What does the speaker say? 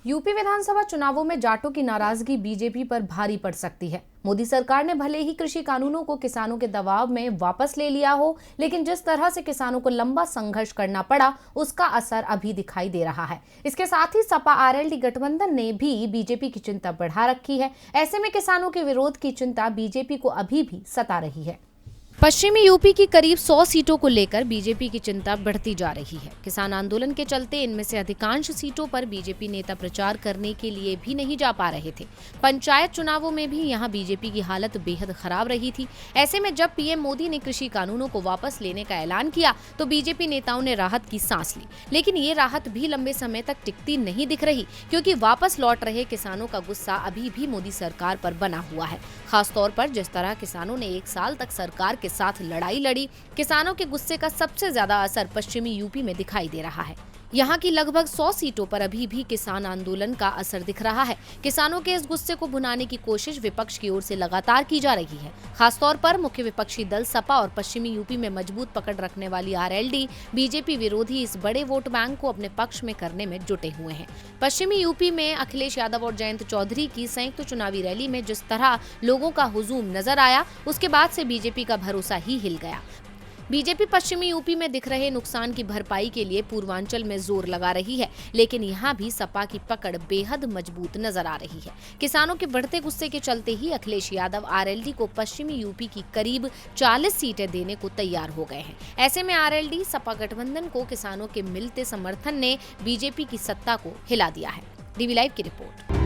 UP विधानसभा चुनावों में जाटों की नाराजगी बीजेपी पर भारी पड़ सकती है। मोदी सरकार ने भले ही कृषि कानूनों को किसानों के दबाव में वापस ले लिया हो, लेकिन जिस तरह से किसानों को लंबा संघर्ष करना पड़ा, उसका असर अभी दिखाई दे रहा है। इसके साथ ही सपा आरएलडी गठबंधन ने भी बीजेपी की चिंता बढ़ा रखी है। ऐसे में किसानों के विरोध की चिंता बीजेपी को अभी भी सता रही है। पश्चिमी यूपी की करीब 100 सीटों को लेकर बीजेपी की चिंता बढ़ती जा रही है। किसान आंदोलन के चलते इनमें से अधिकांश सीटों पर बीजेपी नेता प्रचार करने के लिए भी नहीं जा पा रहे थे। पंचायत चुनावों में भी यहां बीजेपी की हालत बेहद खराब रही थी। ऐसे में जब पीएम मोदी ने कृषि कानूनों को वापस लेने का ऐलान किया तो बीजेपी नेताओं ने राहत की सांस ली, लेकिन ये राहत भी लंबे समय तक टिकती नहीं दिख रही, क्योंकि वापस लौट रहे किसानों का गुस्सा अभी भी मोदी सरकार पर बना हुआ है। खासतौर पर जिस तरह किसानों ने 1 साल तक सरकार के साथ लड़ाई लड़ी, किसानों के गुस्से का सबसे ज्यादा असर पश्चिमी यूपी में दिखाई दे रहा है। यहाँ की लगभग 100 सीटों पर अभी भी किसान आंदोलन का असर दिख रहा है। किसानों के इस गुस्से को भुनाने की कोशिश विपक्ष की ओर से लगातार की जा रही है। खासतौर पर मुख्य विपक्षी दल सपा और पश्चिमी यूपी में मजबूत पकड़ रखने वाली आरएलडी बीजेपी विरोधी इस बड़े वोट बैंक को अपने पक्ष में करने में जुटे हुए हैं। पश्चिमी यूपी में अखिलेश यादव और जयंत चौधरी की संयुक्त चुनावी रैली में जिस तरह लोगों का हुजूम नजर आया, उसके बाद से बीजेपी का भरोसा ही हिल गया। बीजेपी पश्चिमी यूपी में दिख रहे नुकसान की भरपाई के लिए पूर्वांचल में जोर लगा रही है, लेकिन यहाँ भी सपा की पकड़ बेहद मजबूत नजर आ रही है। किसानों के बढ़ते गुस्से के चलते ही अखिलेश यादव आरएलडी को पश्चिमी यूपी की करीब 40 सीटें देने को तैयार हो गए हैं। ऐसे में आरएलडी सपा गठबंधन को किसानों के मिलते समर्थन ने बीजेपी की सत्ता को हिला दिया है। डीवी लाइव की रिपोर्ट।